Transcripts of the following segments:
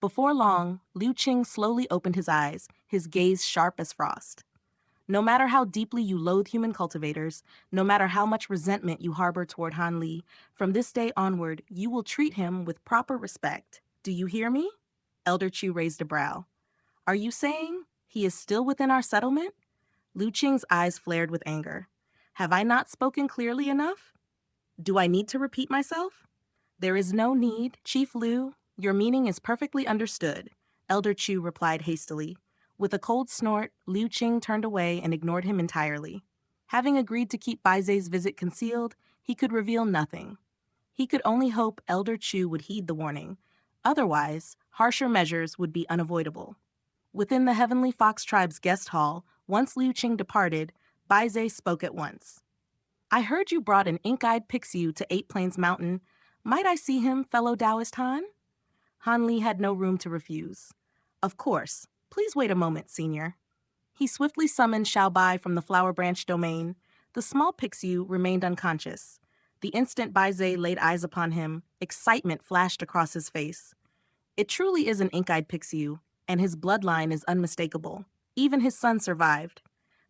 Before long, Liu Qing slowly opened his eyes, his gaze sharp as frost. No matter how deeply you loathe human cultivators, no matter how much resentment you harbor toward Han Li, from this day onward, you will treat him with proper respect. Do you hear me? Elder Chu raised a brow. Are you saying he is still within our settlement? Liu Qing's eyes flared with anger. Have I not spoken clearly enough? Do I need to repeat myself? There is no need, Chief Liu. Your meaning is perfectly understood, Elder Chu replied hastily. With a cold snort, Liu Qing turned away and ignored him entirely. Having agreed to keep Bai Zai's visit concealed, he could reveal nothing. He could only hope Elder Chu would heed the warning. Otherwise, harsher measures would be unavoidable. Within the Heavenly Fox Tribe's guest hall, once Liu Qing departed, Bai Zai spoke at once. I heard you brought an ink-eyed Pixiu to Eight Plains Mountain. Might I see him, fellow Taoist Han? Han Li had no room to refuse. Of course. Please wait a moment, Senior. He swiftly summoned Xiao Bai from the Flower Branch domain. The small Pixiu remained unconscious. The instant Bai Zai laid eyes upon him, excitement flashed across his face. It truly is an ink-eyed Pixiu, and his bloodline is unmistakable. Even his son survived.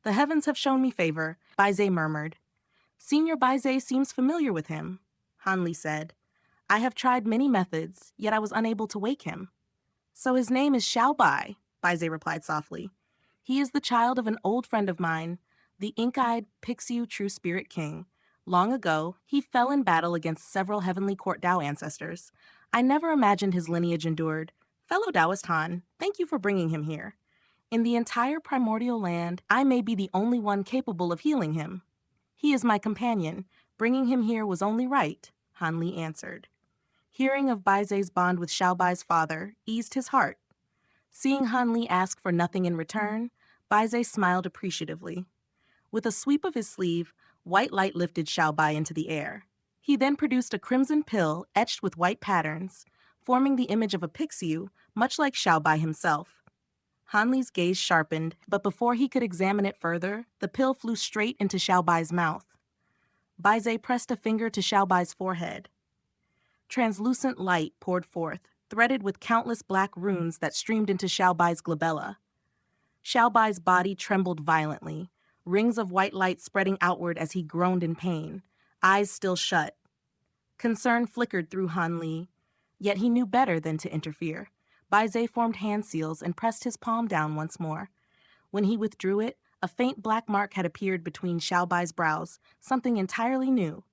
The heavens have shown me favor, Bai Zai murmured. Senior Bai Zai seems familiar with him, Han Li said. I have tried many methods, yet I was unable to wake him. So his name is Xiao Bai, Bai Zai replied softly. He is the child of an old friend of mine, the ink-eyed Pixiu True Spirit King. Long ago, he fell in battle against several Heavenly Court Dao ancestors. I never imagined his lineage endured. Fellow Taoist Han, thank you for bringing him here. In the entire primordial land, I may be the only one capable of healing him. He is my companion. Bringing him here was only right, Han Li answered. Hearing of Bai Zai's bond with Xiao Bai's father eased his heart. Seeing Han Li ask for nothing in return, Bai Zai smiled appreciatively. With a sweep of his sleeve, white light lifted Xiao Bai into the air. He then produced a crimson pill etched with white patterns, forming the image of a Pixiu, much like Xiao Bai himself. Han Li's gaze sharpened, but before he could examine it further, the pill flew straight into Xiao Bai's mouth. Bai Zai pressed a finger to Xiao Bai's forehead. Translucent light poured forth, threaded with countless black runes that streamed into Xiao Bai's glabella. Xiao Bai's body trembled violently, rings of white light spreading outward as he groaned in pain, eyes still shut. Concern flickered through Han Li, yet he knew better than to interfere. Bai Zai formed hand seals and pressed his palm down once more. When he withdrew it, a faint black mark had appeared between Xiao Bai's brows, something entirely new.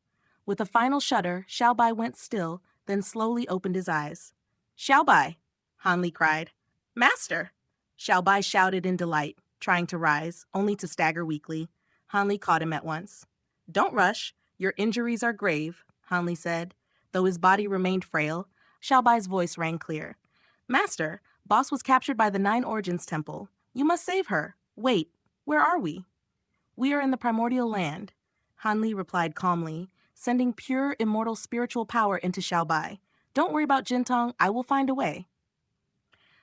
With a final shudder, Xiao Bai went still, then slowly opened his eyes. Xiao Bai, Han Li cried. Master! Xiao Bai shouted in delight, trying to rise, only to stagger weakly. Han Li caught him at once. Don't rush. Your injuries are grave, Han Li said. Though his body remained frail, Xiao Bai's voice rang clear. Master, Boss was captured by the Nine Origins Temple. You must save her. Wait, where are we? We are in the primordial land, Han Li replied calmly, sending pure, immortal spiritual power into Xiao Bai. Don't worry about Jintong, I will find a way.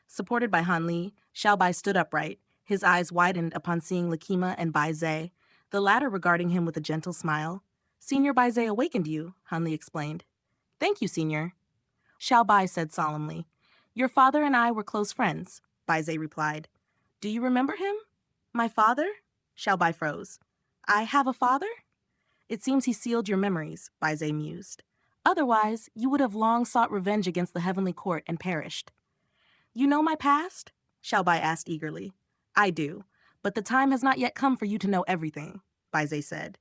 Supported by Han Li, Xiao Bai stood upright, his eyes widened upon seeing Lakima and Bai Zai, the latter regarding him with a gentle smile. Senior Bai Zai awakened you, Han Li explained. Thank you, Senior. Xiao Bai said solemnly. Your father and I were close friends, Bai Zai replied. Do you remember him? My father? Xiao Bai froze. I have a father? It seems he sealed your memories, Bai Zai mused. Otherwise, you would have long sought revenge against the Heavenly Court and perished. You know my past? Xiao Bai asked eagerly. I do, but the time has not yet come for you to know everything, Bai Zai said.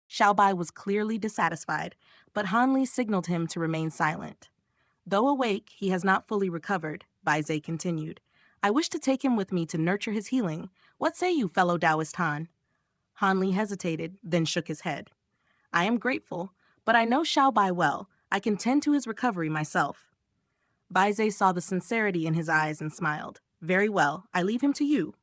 Xiao Bai was clearly dissatisfied, but Han Li signaled him to remain silent. Though awake, he has not fully recovered, Bai Zai continued. I wish to take him with me to nurture his healing. What say you, fellow Taoist Han? Han Li hesitated, then shook his head. I am grateful, but I know Xiao Bai well. I can tend to his recovery myself. Bai Zai saw the sincerity in his eyes and smiled. Very well, I leave him to you.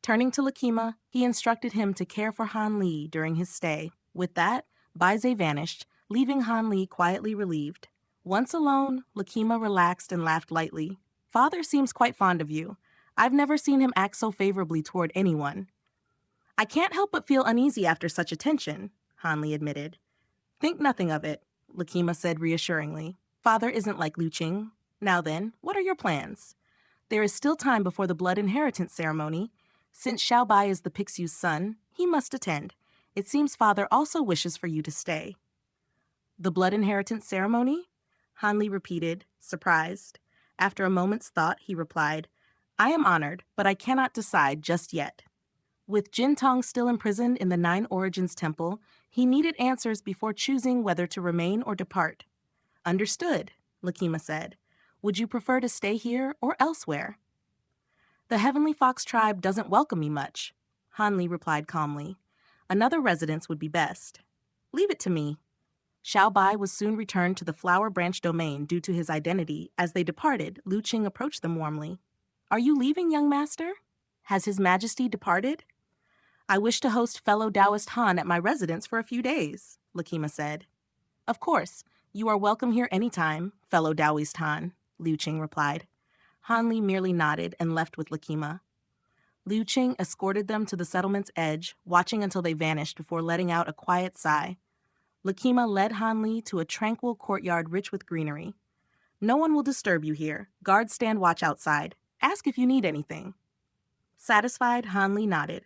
Turning to Lakima, he instructed him to care for Han Li during his stay. With that, Bai Zai vanished, leaving Han Li quietly relieved. Once alone, Lakima relaxed and laughed lightly. Father seems quite fond of you. I've never seen him act so favorably toward anyone. I can't help but feel uneasy after such attention, Han Li admitted. Think nothing of it, Lakima said reassuringly. Father isn't like Liu Qing. Now then, what are your plans? There is still time before the blood inheritance ceremony. Since Xiao Bai is the Pixiu's son, he must attend. It seems father also wishes for you to stay. The blood inheritance ceremony? Hanli repeated, surprised. After a moment's thought, he replied, I am honored, but I cannot decide just yet. With Jin Tong still imprisoned in the Nine Origins Temple, he needed answers before choosing whether to remain or depart. Understood, Lakima said. Would you prefer to stay here or elsewhere? The Heavenly Fox tribe doesn't welcome me much, Hanli replied calmly. Another residence would be best. Leave it to me. Xiao Bai was soon returned to the Flower Branch domain due to his identity. As they departed, Lu Qing approached them warmly. Are you leaving, young master? Has His Majesty departed? I wish to host fellow Taoist Han at my residence for a few days, Lakima said. Of course, you are welcome here anytime, fellow Taoist Han, Liu Qing replied. Hanli merely nodded and left with Lakima. Liu Qing escorted them to the settlement's edge, watching until they vanished before letting out a quiet sigh. Lakima led Hanli to a tranquil courtyard rich with greenery. No one will disturb you here. Guards stand watch outside. Ask if you need anything. Satisfied, Hanli nodded.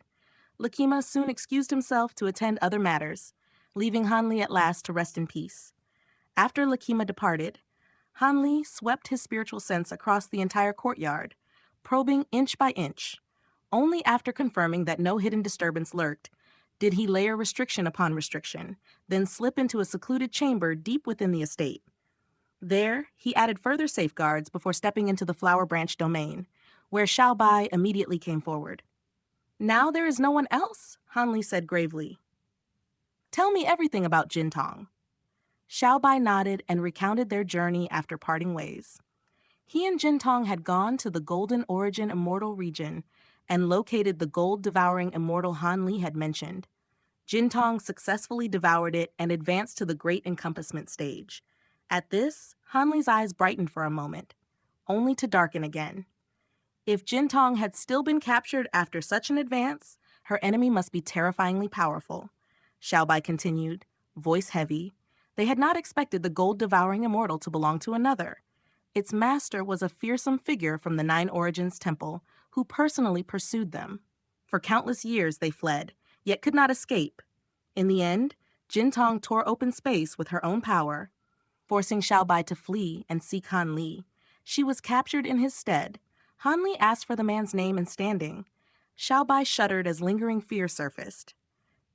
Lakima soon excused himself to attend other matters, leaving Hanli at last to rest in peace. After Lakima departed, Hanli swept his spiritual sense across the entire courtyard, probing inch by inch. Only after confirming that no hidden disturbance lurked did he layer restriction upon restriction, then slip into a secluded chamber deep within the estate. There, he added further safeguards before stepping into the Flower Branch domain, where Xiao Bai immediately came forward. Now there is no one else, Hanli said gravely. Tell me everything about Jin Tong. Xiao Bai nodded and recounted their journey after parting ways. He and Jin Tong had gone to the Golden Origin Immortal region and located the gold-devouring immortal Han Li had mentioned. Jin Tong successfully devoured it and advanced to the Great Encompassment stage. At this, Han Li's eyes brightened for a moment, only to darken again. If Jin Tong had still been captured after such an advance, her enemy must be terrifyingly powerful. Xiao Bai continued, voice heavy. They had not expected the gold-devouring immortal to belong to another. Its master was a fearsome figure from the Nine Origins Temple who personally pursued them. For countless years they fled, yet could not escape. In the end, Jin Tong tore open space with her own power, forcing Xiao Bai to flee and seek Han Li. She was captured in his stead. Han Li asked for the man's name and standing. Xiao Bai shuddered as lingering fear surfaced.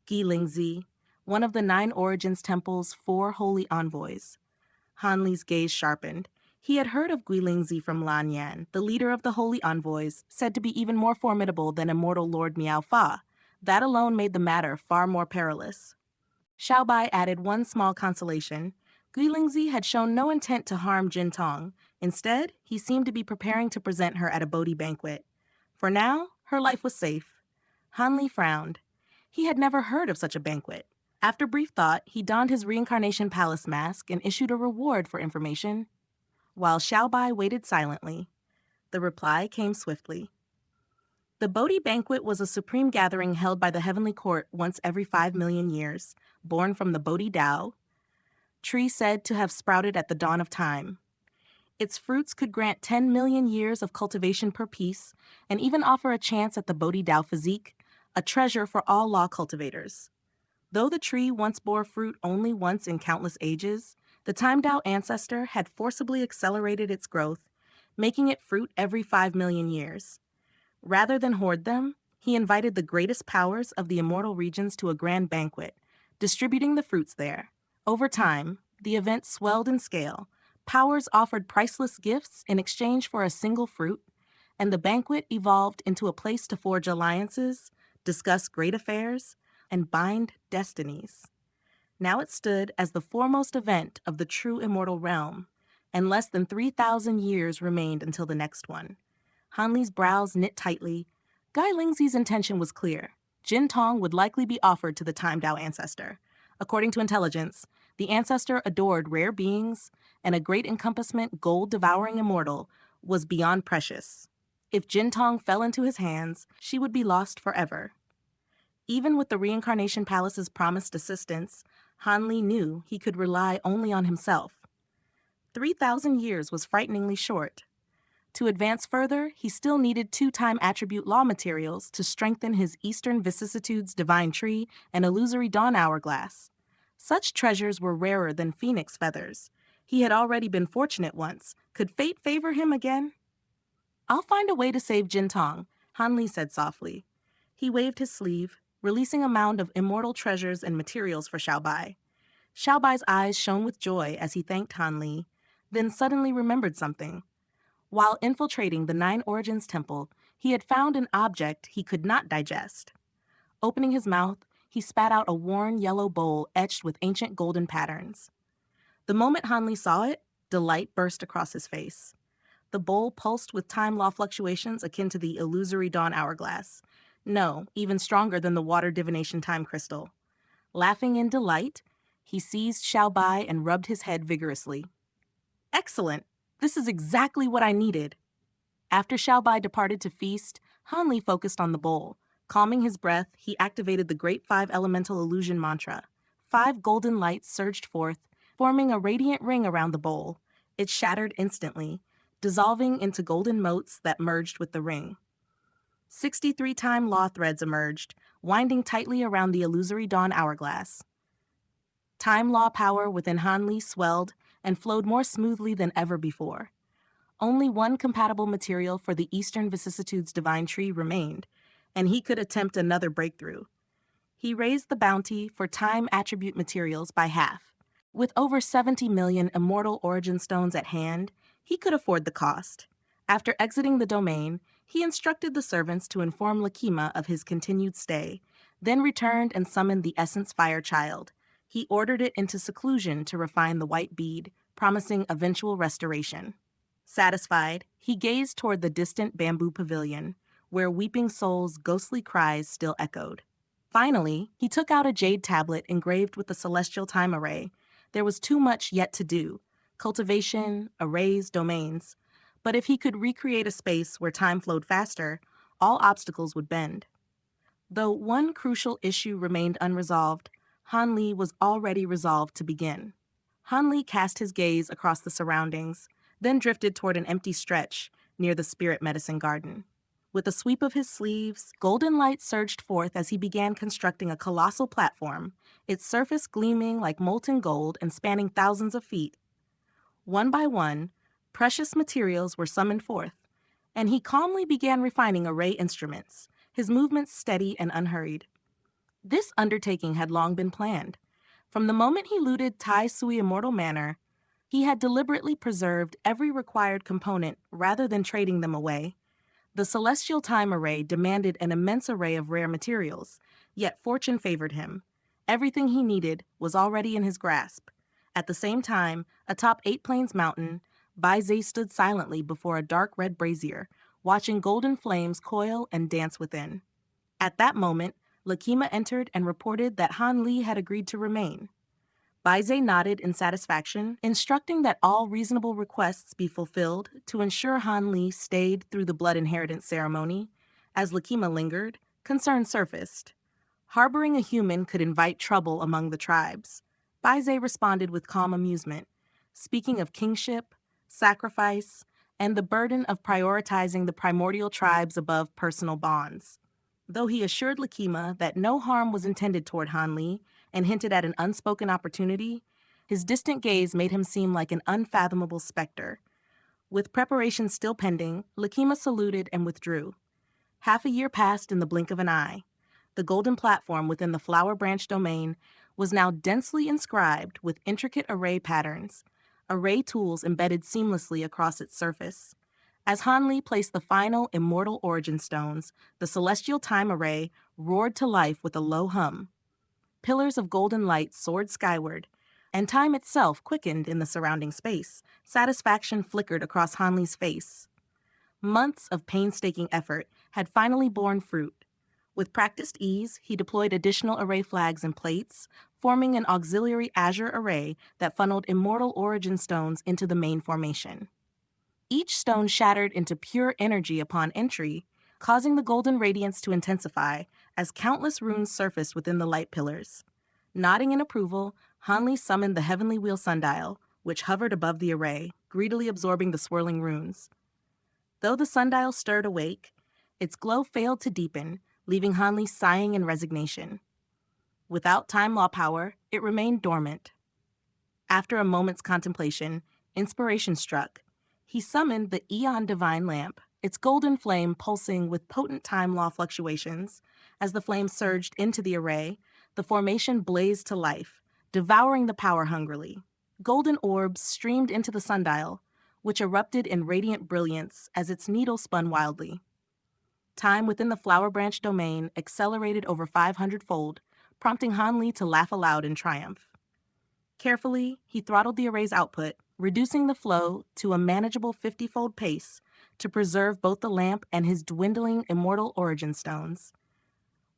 Gi Lingzi, one of the Nine Origins Temple's 4 holy envoys. Han Li's gaze sharpened. He had heard of Guilingzi from Lan Yan, the leader of the Holy Envoys, said to be even more formidable than immortal Lord Miao Fa. That alone made the matter far more perilous. Xiao Bai added one small consolation. Guilingzi had shown no intent to harm Jin Tong. Instead, he seemed to be preparing to present her at a Bodhi banquet. For now, her life was safe. Han Li frowned. He had never heard of such a banquet. After brief thought, he donned his reincarnation palace mask and issued a reward for information. While Xiao Bai waited silently, the reply came swiftly. The Bodhi banquet was a supreme gathering held by the heavenly court once every 5 million years, born from the Bodhi Dao, tree said to have sprouted at the dawn of time. Its fruits could grant 10 million years of cultivation per piece and even offer a chance at the Bodhi Dao physique, a treasure for all law cultivators. Though the tree once bore fruit only once in countless ages, the Time Dao ancestor had forcibly accelerated its growth, making it fruit every 5 million years. Rather than hoard them, he invited the greatest powers of the immortal regions to a grand banquet, distributing the fruits there. Over time, the event swelled in scale. Powers offered priceless gifts in exchange for a single fruit, and the banquet evolved into a place to forge alliances, discuss great affairs, and bind destinies. Now it stood as the foremost event of the true Immortal Realm, and less than 3,000 years remained until the next one. Han Li's brows knit tightly. Guy Lingzi's intention was clear. Jin Tong would likely be offered to the Time Dao ancestor. According to intelligence, the ancestor adored rare beings, and a great encompassment gold-devouring immortal was beyond precious. If Jin Tong fell into his hands, she would be lost forever. Even with the Reincarnation Palace's promised assistance, Han Li knew he could rely only on himself. 3,000 years was frighteningly short. To advance further, he still needed two-time attribute law materials to strengthen his Eastern Vicissitudes divine tree and illusory dawn hourglass. Such treasures were rarer than phoenix feathers. He had already been fortunate once. Could fate favor him again? I'll find a way to save Jintong, Han Li said softly. He waved his sleeve, releasing a mound of immortal treasures and materials for Xiao Bai. Xiao Bai's eyes shone with joy as he thanked Han Li, then suddenly remembered something. While infiltrating the Nine Origins Temple, he had found an object he could not digest. Opening his mouth, he spat out a worn yellow bowl etched with ancient golden patterns. The moment Han Li saw it, delight burst across his face. The bowl pulsed with time law fluctuations akin to the illusory dawn hourglass. No, even stronger than the water divination time crystal. Laughing in delight, he seized Xiao Bai and rubbed his head vigorously. Excellent! This is exactly what I needed. After Xiao Bai departed to feast, Han Li focused on the bowl. Calming his breath, he activated the Great Five Elemental Illusion mantra. 5 golden lights surged forth, forming a radiant ring around the bowl. It shattered instantly, dissolving into golden motes that merged with the ring. 63 time law threads emerged, winding tightly around the illusory dawn hourglass. Time law power within Han Li swelled and flowed more smoothly than ever before. Only one compatible material for the Eastern Vicissitudes divine tree remained, and he could attempt another breakthrough. He raised the bounty for time attribute materials by half. With over 70 million immortal origin stones at hand, he could afford the cost. After exiting the domain, he instructed the servants to inform Lakima of his continued stay, then returned and summoned the Essence Fire Child. He ordered it into seclusion to refine the white bead, promising eventual restoration. Satisfied, he gazed toward the distant bamboo pavilion, where Weeping Soul's ghostly cries still echoed. Finally, he took out a jade tablet engraved with the celestial time array. There was too much yet to do: cultivation, arrays, domains. But if he could recreate a space where time flowed faster, all obstacles would bend. Though one crucial issue remained unresolved, Han Li was already resolved to begin. Han Li cast his gaze across the surroundings, then drifted toward an empty stretch near the spirit medicine garden. With a sweep of his sleeves, golden light surged forth as he began constructing a colossal platform, its surface gleaming like molten gold and spanning thousands of feet. One by one, precious materials were summoned forth, and he calmly began refining array instruments, his movements steady and unhurried. This undertaking had long been planned. From the moment he looted Tai Sui Immortal Manor, he had deliberately preserved every required component rather than trading them away. The celestial time array demanded an immense array of rare materials, yet fortune favored him. Everything he needed was already in his grasp. At the same time, atop Eight Plains Mountain, Bai Zhe stood silently before a dark red brazier, watching golden flames coil and dance within. At that moment, Lakima entered and reported that Han Li had agreed to remain. Bai Zhe nodded in satisfaction, instructing that all reasonable requests be fulfilled to ensure Han Li stayed through the blood inheritance ceremony. As Lakima lingered, concern surfaced. Harboring a human could invite trouble among the tribes. Bai Zhe responded with calm amusement, speaking of kingship, sacrifice, and the burden of prioritizing the primordial tribes above personal bonds. Though he assured Lakima that no harm was intended toward Han Li and hinted at an unspoken opportunity, his distant gaze made him seem like an unfathomable specter. With preparations still pending, Lakima saluted and withdrew. Half a year passed in the blink of an eye. The golden platform within the Flower Branch domain was now densely inscribed with intricate array patterns, array tools embedded seamlessly across its surface. As Han Li placed the final immortal origin stones, the celestial time array roared to life with a low hum. Pillars of golden light soared skyward, and time itself quickened in the surrounding space. Satisfaction flickered across Han Li's face. Months of painstaking effort had finally borne fruit. With practiced ease, he deployed additional array flags and plates, forming an auxiliary azure array that funneled immortal origin stones into the main formation. Each stone shattered into pure energy upon entry, causing the golden radiance to intensify as countless runes surfaced within the light pillars. Nodding in approval, Han Li summoned the heavenly wheel sundial, which hovered above the array, greedily absorbing the swirling runes. Though the sundial stirred awake, its glow failed to deepen, leaving Hanli sighing in resignation. Without time law power, it remained dormant. After a moment's contemplation, inspiration struck. He summoned the Eon Divine Lamp, its golden flame pulsing with potent time law fluctuations. As the flame surged into the array, the formation blazed to life, devouring the power hungrily. Golden orbs streamed into the sundial, which erupted in radiant brilliance as its needle spun wildly. Time within the flower branch domain accelerated over 500-fold, prompting Hanli to laugh aloud in triumph. Carefully, he throttled the array's output, reducing the flow to a manageable 50-fold pace to preserve both the lamp and his dwindling immortal origin stones.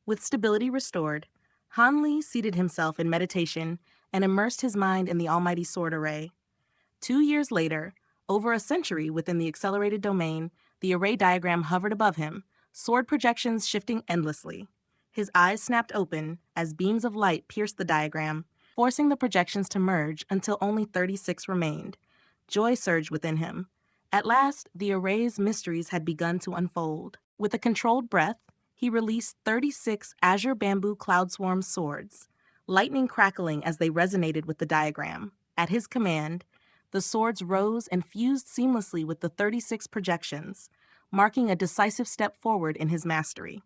With stability restored, Hanli seated himself in meditation and immersed his mind in the almighty sword array. 2 years later, over a century within the accelerated domain, the array diagram hovered above him, sword projections shifting endlessly. His eyes snapped open as beams of light pierced the diagram, forcing the projections to merge until only 36 remained. Joy surged within him. At last, the array's mysteries had begun to unfold. With a controlled breath, he released 36 azure bamboo cloud swarm swords, lightning crackling as they resonated with the diagram. At his command, the swords rose and fused seamlessly with the 36 projections, marking a decisive step forward in his mastery.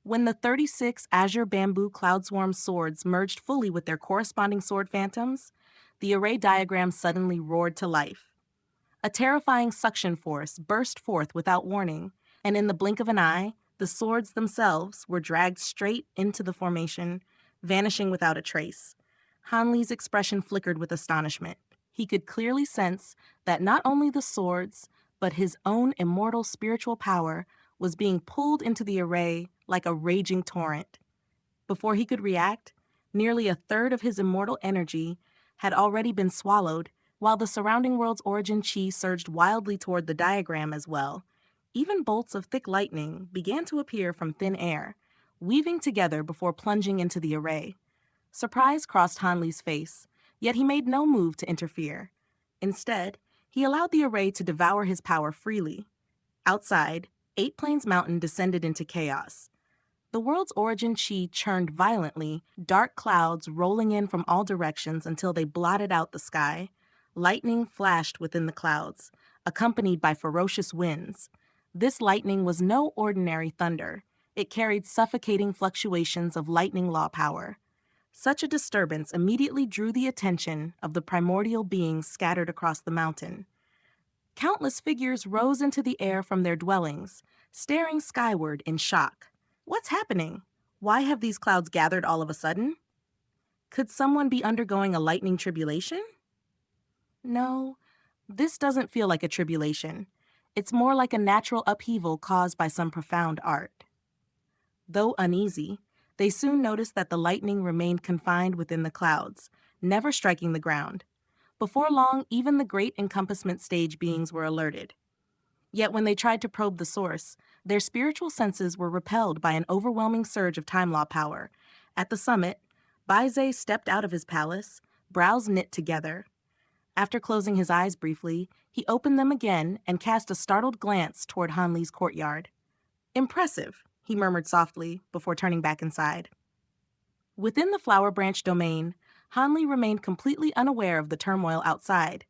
When the 36 azure bamboo cloud swarm swords merged fully with their corresponding sword phantoms, the array diagram suddenly roared to life. A terrifying suction force burst forth without warning, and in the blink of an eye, the swords themselves were dragged straight into the formation, vanishing without a trace. Hanli's expression flickered with astonishment. He could clearly sense that not only the swords, but his own immortal spiritual power was being pulled into the array like a raging torrent. Before he could react, nearly a third of his immortal energy had already been swallowed, while the surrounding world's origin chi surged wildly toward the diagram as well. Even bolts of thick lightning began to appear from thin air, weaving together before plunging into the array. Surprise crossed Hanli's face, yet he made no move to interfere. Instead, he allowed the array to devour his power freely. Outside, Eight Plains Mountain descended into chaos. The world's origin chi churned violently, dark clouds rolling in from all directions until they blotted out the sky. Lightning flashed within the clouds, accompanied by ferocious winds. This lightning was no ordinary thunder. It carried suffocating fluctuations of lightning law power. Such a disturbance immediately drew the attention of the primordial beings scattered across the mountain. Countless figures rose into the air from their dwellings, staring skyward in shock. What's happening? Why have these clouds gathered all of a sudden? Could someone be undergoing a lightning tribulation? No, this doesn't feel like a tribulation. It's more like a natural upheaval caused by some profound art. Though uneasy, they soon noticed that the lightning remained confined within the clouds, never striking the ground. Before long, even the great encompassment stage beings were alerted. Yet when they tried to probe the source, their spiritual senses were repelled by an overwhelming surge of time law power. At the summit, Baize stepped out of his palace, brows knit together. After closing his eyes briefly, he opened them again and cast a startled glance toward Hanli's courtyard. "Impressive," he murmured softly before turning back inside. Within the flower branch domain, Hanli remained completely unaware of the turmoil outside.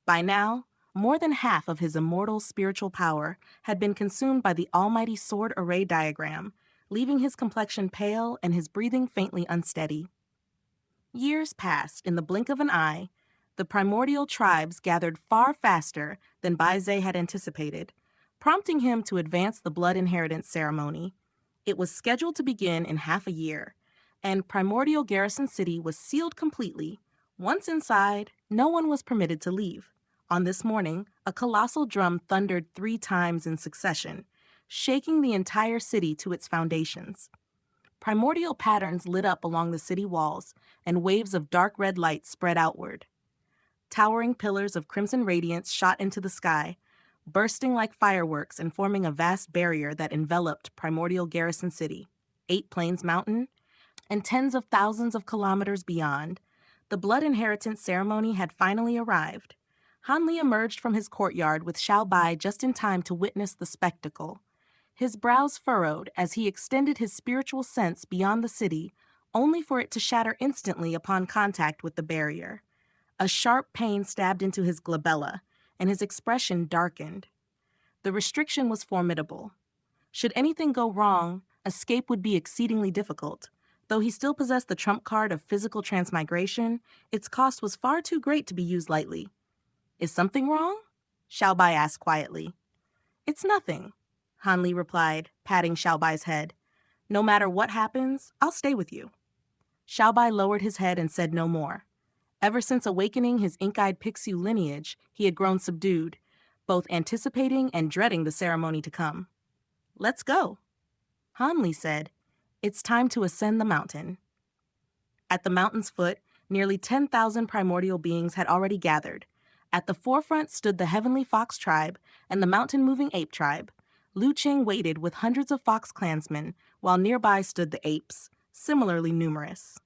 By now, more than half of his immortal spiritual power had been consumed by the almighty sword array diagram, leaving his complexion pale and his breathing faintly unsteady. Years passed in the blink of an eye. The primordial tribes gathered far faster than Baize had anticipated, prompting him to advance the blood inheritance ceremony. It was scheduled to begin in half a year, and Primordial Garrison City was sealed completely. Once inside, no one was permitted to leave. On this morning, a colossal drum thundered 3 times in succession, shaking the entire city to its foundations. Primordial patterns lit up along the city walls, and waves of dark red light spread outward. Towering pillars of crimson radiance shot into the sky, bursting like fireworks and forming a vast barrier that enveloped Primordial Garrison City, 8 Plains Mountain, and tens of thousands of kilometers beyond. The blood inheritance ceremony had finally arrived. Han Li emerged from his courtyard with Xiao Bai just in time to witness the spectacle. His brows furrowed as he extended his spiritual sense beyond the city, only for it to shatter instantly upon contact with the barrier. A sharp pain stabbed into his glabella, and his expression darkened. The restriction was formidable. Should anything go wrong, escape would be exceedingly difficult. Though he still possessed the trump card of physical transmigration, its cost was far too great to be used lightly. Is something wrong? Xiao Bai asked quietly. It's nothing, Han Li replied, patting Xiao Bai's head. No matter what happens, I'll stay with you. Xiao Bai lowered his head and said no more. Ever since awakening his ink-eyed Pixiu lineage, he had grown subdued, both anticipating and dreading the ceremony to come. Let's go, Han Li said. It's time to ascend the mountain. At the mountain's foot, nearly 10,000 primordial beings had already gathered. At the forefront stood the Heavenly Fox tribe and the mountain-moving ape tribe. Lu Qing waited with hundreds of fox clansmen, while nearby stood the apes, similarly numerous.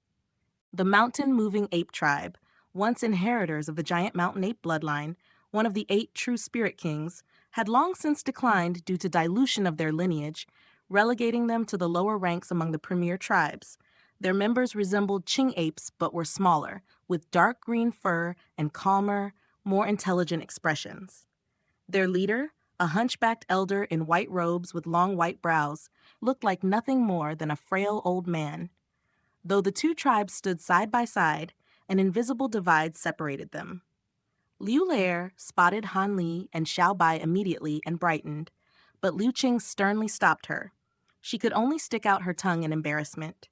The mountain-moving ape tribe, once inheritors of the giant mountain ape bloodline, one of the 8 true spirit kings, had long since declined due to dilution of their lineage, relegating them to the lower ranks among the premier tribes. Their members resembled Qing apes but were smaller, with dark green fur and calmer, more intelligent expressions. Their leader, a hunchbacked elder in white robes with long white brows, looked like nothing more than a frail old man. Though the two tribes stood side by side, an invisible divide separated them. Liu Lair spotted Han Li and Xiao Bai immediately and brightened, but Liu Qing sternly stopped her. She could only stick out her tongue in embarrassment.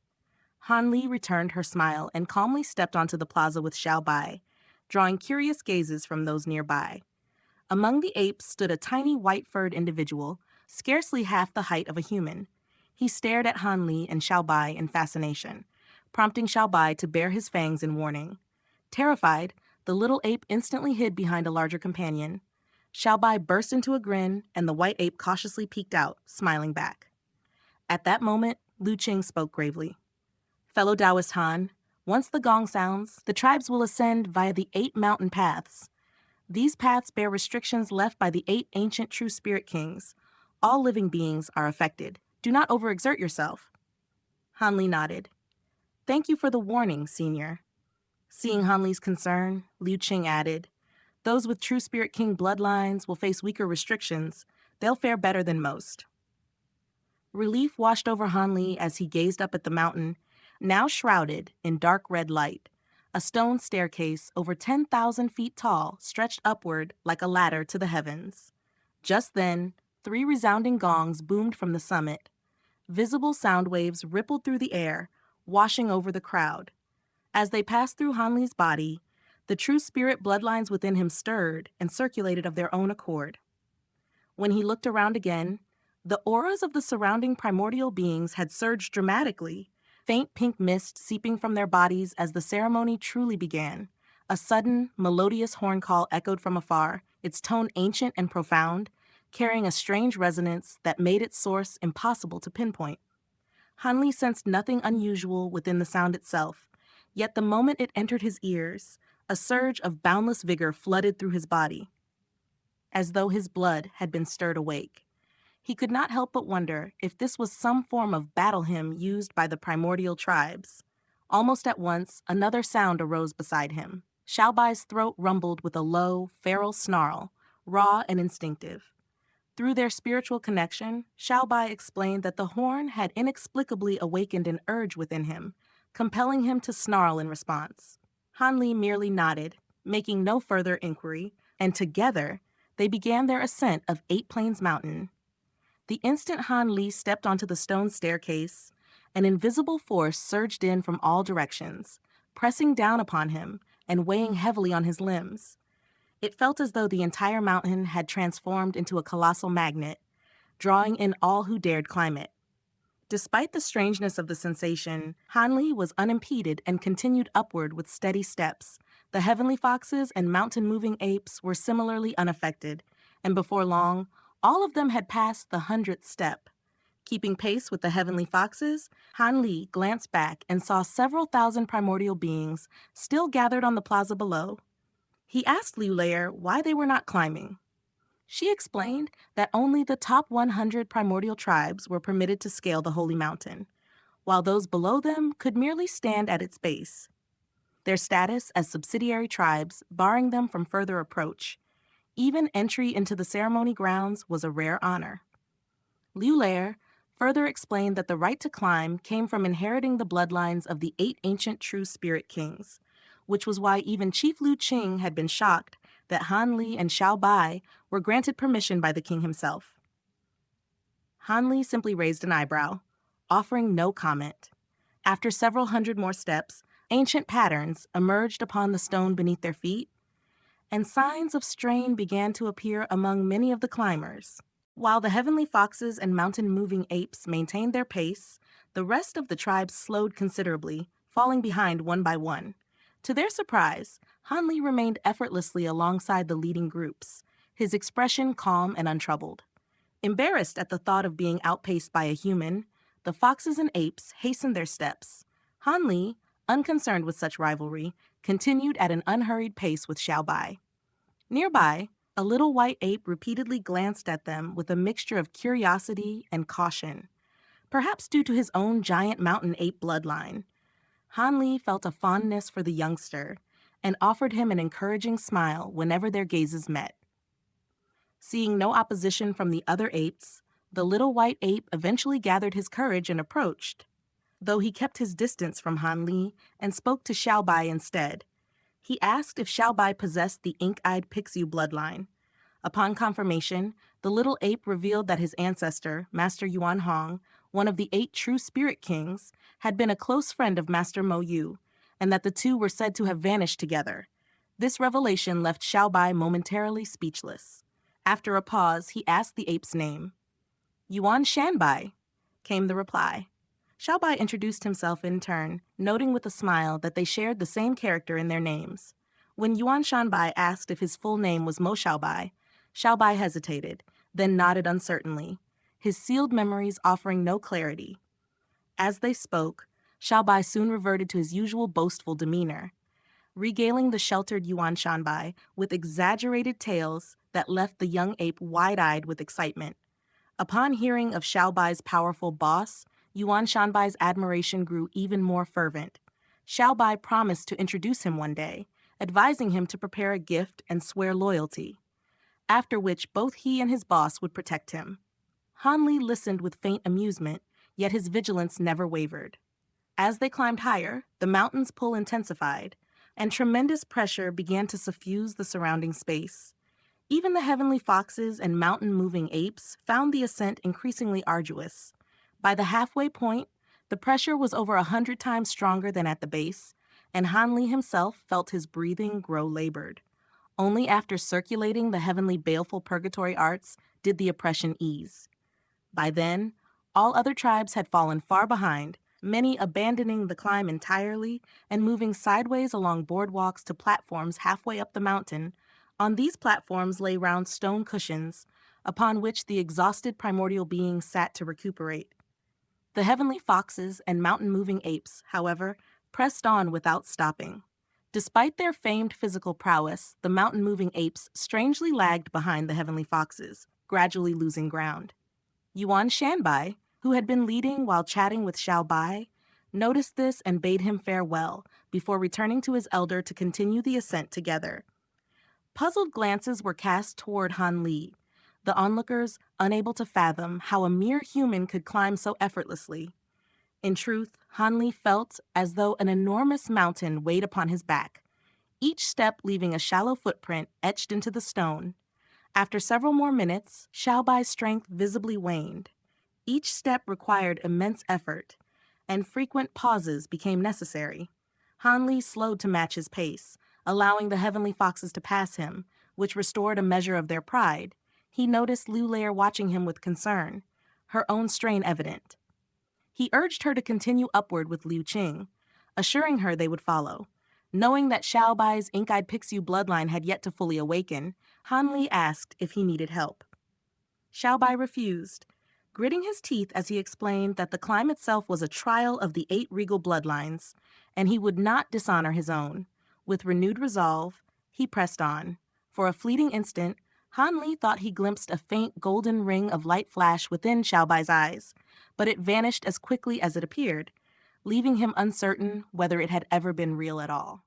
Han Li returned her smile and calmly stepped onto the plaza with Xiao Bai, drawing curious gazes from those nearby. Among the apes stood a tiny white-furred individual, scarcely half the height of a human. He stared at Han Li and Xiao Bai in fascination, prompting Xiao Bai to bare his fangs in warning. Terrified, the little ape instantly hid behind a larger companion. Xiao Bai burst into a grin, and the white ape cautiously peeked out, smiling back. At that moment, Lu Qing spoke gravely. Fellow Taoist Han, once the gong sounds, the tribes will ascend via the 8 mountain paths. These paths bear restrictions left by the 8 ancient true spirit kings. All living beings are affected. Do not overexert yourself. Han Li nodded. Thank you for the warning, senior. Seeing Han Li's concern, Liu Qing added, those with true spirit king bloodlines will face weaker restrictions. They'll fare better than most. Relief washed over Han Li as he gazed up at the mountain, now shrouded in dark red light. A stone staircase over 10,000 feet tall stretched upward like a ladder to the heavens. Just then, 3 resounding gongs boomed from the summit. Visible sound waves rippled through the air, washing over the crowd. As they passed through Han Li's body, the true spirit bloodlines within him stirred and circulated of their own accord. When he looked around again, the auras of the surrounding primordial beings had surged dramatically, faint pink mist seeping from their bodies as the ceremony truly began. A sudden, melodious horn call echoed from afar, its tone ancient and profound, carrying a strange resonance that made its source impossible to pinpoint. Han Li sensed nothing unusual within the sound itself, yet the moment it entered his ears, a surge of boundless vigor flooded through his body, as though his blood had been stirred awake. He could not help but wonder if this was some form of battle hymn used by the primordial tribes. Almost at once, another sound arose beside him. Xiao Bai's throat rumbled with a low, feral snarl, raw and instinctive. Through their spiritual connection, Xiao Bai explained that the horn had inexplicably awakened an urge within him, compelling him to snarl in response. Han Li merely nodded, making no further inquiry, and together, they began their ascent of 8 Plains Mountain. The instant Han Li stepped onto the stone staircase, an invisible force surged in from all directions, pressing down upon him and weighing heavily on his limbs. It felt as though the entire mountain had transformed into a colossal magnet, drawing in all who dared climb it. Despite the strangeness of the sensation, Han Li was unimpeded and continued upward with steady steps. The heavenly foxes and mountain-moving apes were similarly unaffected, and before long, all of them had passed the 100th step. Keeping pace with the heavenly foxes, Han Li glanced back and saw several thousand primordial beings still gathered on the plaza below. He asked Liu Lair why they were not climbing. She explained that only the top 100 primordial tribes were permitted to scale the holy mountain, while those below them could merely stand at its base, their status as subsidiary tribes barring them from further approach. Even entry into the ceremony grounds was a rare honor. Liu Lair further explained that the right to climb came from inheriting the bloodlines of the 8 ancient true spirit kings, which was why even Chief Liu Qing had been shocked that Han Li and Xiao Bai were granted permission by the king himself. Han Li simply raised an eyebrow, offering no comment. After several hundred more steps, ancient patterns emerged upon the stone beneath their feet, and signs of strain began to appear among many of the climbers. While the heavenly foxes and mountain-moving apes maintained their pace, the rest of the tribes slowed considerably, falling behind one by one. To their surprise, Han Li remained effortlessly alongside the leading groups, his expression calm and untroubled. Embarrassed at the thought of being outpaced by a human, the foxes and apes hastened their steps. Han Li, unconcerned with such rivalry, continued at an unhurried pace with Xiao Bai. Nearby, a little white ape repeatedly glanced at them with a mixture of curiosity and caution, perhaps due to his own giant mountain ape bloodline. Han Li felt a fondness for the youngster and offered him an encouraging smile whenever their gazes met. Seeing no opposition from the other apes, the little white ape eventually gathered his courage and approached, though he kept his distance from Han Li and spoke to Xiao Bai instead. He asked if Xiao Bai possessed the ink-eyed Pixiu bloodline. Upon confirmation, the little ape revealed that his ancestor, Master Yuan Hong, one of the 8 true spirit kings, had been a close friend of Master Mo Yu, and that the two were said to have vanished together. This revelation left Xiao Bai momentarily speechless. After a pause, he asked the ape's name. Yuan Shanbai, came the reply. Xiao Bai introduced himself in turn, noting with a smile that they shared the same character in their names. When Yuan Shanbai asked if his full name was Mo Xiaobai, Xiaobai hesitated, then nodded uncertainly, his sealed memories offering no clarity. As they spoke, Xiaobai soon reverted to his usual boastful demeanor, regaling the sheltered Yuan Shanbai with exaggerated tales that left the young ape wide-eyed with excitement. Upon hearing of Xiaobai's powerful boss, Yuan Shanbai's admiration grew even more fervent. Xiao Bai promised to introduce him one day, advising him to prepare a gift and swear loyalty, after which both he and his boss would protect him. Han Li listened with faint amusement, yet his vigilance never wavered. As they climbed higher, the mountain's pull intensified, and tremendous pressure began to suffuse the surrounding space. Even the heavenly foxes and mountain-moving apes found the ascent increasingly arduous. By the halfway point, the pressure was over 100 times stronger than at the base, and Han Li himself felt his breathing grow labored. Only after circulating the heavenly baleful purgatory arts did the oppression ease. By then, all other tribes had fallen far behind, many abandoning the climb entirely and moving sideways along boardwalks to platforms halfway up the mountain. On these platforms lay round stone cushions, upon which the exhausted primordial beings sat to recuperate. The heavenly foxes and mountain-moving apes, however, pressed on without stopping. Despite their famed physical prowess, the mountain-moving apes strangely lagged behind the heavenly foxes, gradually losing ground. Yuan Shanbai, who had been leading while chatting with Xiao Bai, noticed this and bade him farewell before returning to his elder to continue the ascent together. Puzzled glances were cast toward Han Li, the onlookers unable to fathom how a mere human could climb so effortlessly. In truth, Han Li felt as though an enormous mountain weighed upon his back, each step leaving a shallow footprint etched into the stone. After several more minutes, Xiao Bai's strength visibly waned. Each step required immense effort, and frequent pauses became necessary. Han Li slowed to match his pace, allowing the heavenly foxes to pass him, which restored a measure of their pride. He noticed Liu Lair watching him with concern, her own strain evident. He urged her to continue upward with Liu Qing, assuring her they would follow. Knowing that Xiao Bai's ink-eyed Pixiu bloodline had yet to fully awaken, Han Li asked if he needed help. Xiao Bai refused, gritting his teeth as he explained that the climb itself was a trial of the 8 regal bloodlines, and he would not dishonor his own. With renewed resolve, he pressed on. For a fleeting instant, Han Li thought he glimpsed a faint golden ring of light flash within Xiao Bai's eyes, but it vanished as quickly as it appeared, leaving him uncertain whether it had ever been real at all.